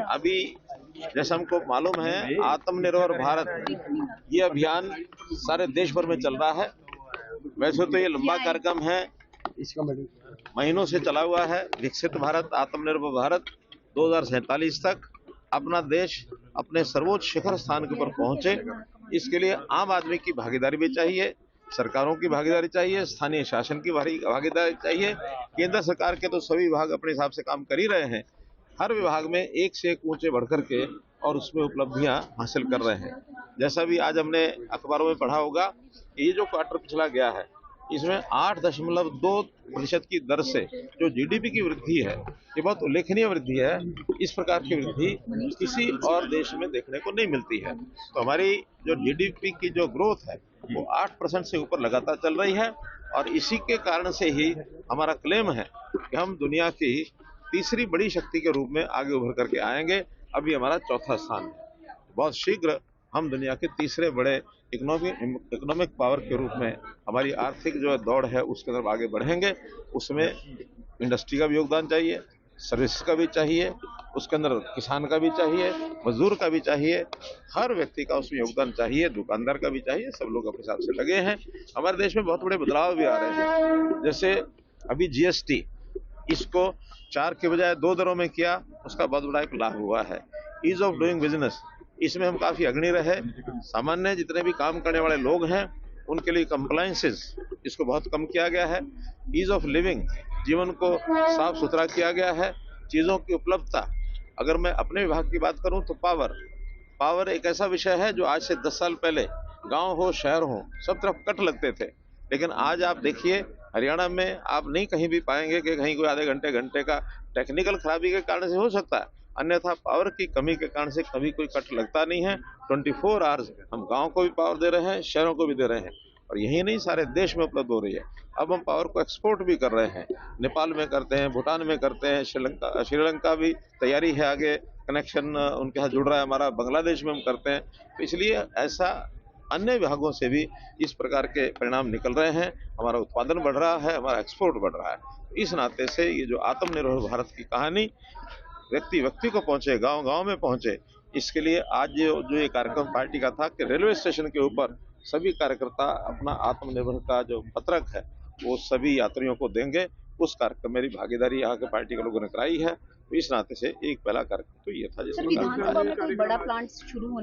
अभी जैसा हमको मालूम है, आत्मनिर्भर भारत ये अभियान सारे देश भर में चल रहा है। वैसे तो ये लंबा कार्यक्रम है, महीनों से चला हुआ है। विकसित भारत, आत्मनिर्भर भारत 2047 तक अपना देश अपने सर्वोच्च शिखर स्थान के ऊपर पहुंचे, इसके लिए आम आदमी की भागीदारी भी चाहिए, सरकारों की भागीदारी चाहिए, स्थानीय शासन की भागीदारी चाहिए। केंद्र सरकार के तो सभी विभाग अपने हिसाब से काम कर ही रहे हैं। हर विभाग में एक से एक ऊंचे बढ़कर के और उसमें उपलब्धियां हासिल कर रहे हैं। जैसा भी आज हमने अखबारों में पढ़ा होगा, ये जो क्वार्टर पिछला गया है, इसमें 8.2% की दर से जो जीडीपी की वृद्धि है, ये बहुत उल्लेखनीय वृद्धि है। इस प्रकार की वृद्धि किसी और देश में देखने को नहीं मिलती है। तो हमारी जो जीडीपी की जो ग्रोथ है वो 8% से ऊपर लगातार चल रही है, और इसी के कारण से ही हमारा क्लेम है कि हम दुनिया की तीसरी बड़ी शक्ति के रूप में आगे उभर करके आएंगे। अभी हमारा चौथा स्थान है। बहुत शीघ्र हम दुनिया के तीसरे बड़े इकोनॉमिक पावर के रूप में हमारी आर्थिक जो दौड़ है उसके तरफ आगे बढ़ेंगे। उसमें इंडस्ट्री का भी योगदान चाहिए, सर्विस का भी चाहिए, उसके अंदर किसान का भी चाहिए, मजदूर का भी चाहिए, हर व्यक्ति का उसमें योगदान चाहिए, दुकानदार का भी चाहिए। सब लोग अपने हिसाब से लगे हैं। हमारे देश में बहुत बड़े बदलाव भी आ रहे हैं। जैसे अभी जीएसटी, इसको 4 के बजाय 2 दरों में किया, उसका बहुत बड़ा एक लाभ हुआ है। ईज ऑफ डूइंग बिजनेस, इसमें हम काफी अग्रणी रहे। सामान्य जितने भी काम करने वाले लोग हैं उनके लिए कंप्लायंसेस, इसको बहुत कम किया गया है। ईज ऑफ लिविंग, जीवन को साफ सुथरा किया गया है। चीजों की उपलब्धता, अगर मैं अपने विभाग की बात करूं तो पावर एक ऐसा विषय है जो आज से 10 साल पहले गांव हो शहर हो सब तरफ कट लगते थे, लेकिन आज आप देखिए हरियाणा में आप नहीं कहीं भी पाएंगे कि कहीं कोई आधे घंटे का टेक्निकल खराबी के कारण से हो सकता है, अन्यथा पावर की कमी के कारण से कभी कोई कट लगता नहीं है। 24 आवर्स हम गांव को भी पावर दे रहे हैं, शहरों को भी दे रहे हैं, और यही नहीं सारे देश में उपलब्ध हो रही है। अब हम पावर को एक्सपोर्ट भी कर रहे हैं, नेपाल में करते हैं, भूटान में करते हैं, श्रीलंका भी तैयारी है, आगे कनेक्शन उनके साथ जुड़ रहा है हमारा, बांग्लादेश में हम करते हैं। तो इसलिए ऐसा अन्य विभागों से भी इस प्रकार के परिणाम निकल रहे हैं। हमारा उत्पादन बढ़ रहा है, हमारा एक्सपोर्ट बढ़ रहा है। इस नाते से ये जो आत्मनिर्भर भारत की कहानी व्यक्ति को पहुंचे, गांव में पहुंचे, इसके लिए आज जो ये कार्यक्रम पार्टी का था कि रेलवे स्टेशन के ऊपर सभी कार्यकर्ता अपना आत्मनिर्भर का जो पत्रक है वो सभी यात्रियों को देंगे। उस कार्यक्रम में मेरी भागीदारी यहाँ के पार्टी के लोगों ने कराई है। तो इस नाते से एक पहला कार्यक्रम तो ये था। विधानसभा में कोई बड़ा प्लांट शुरू होने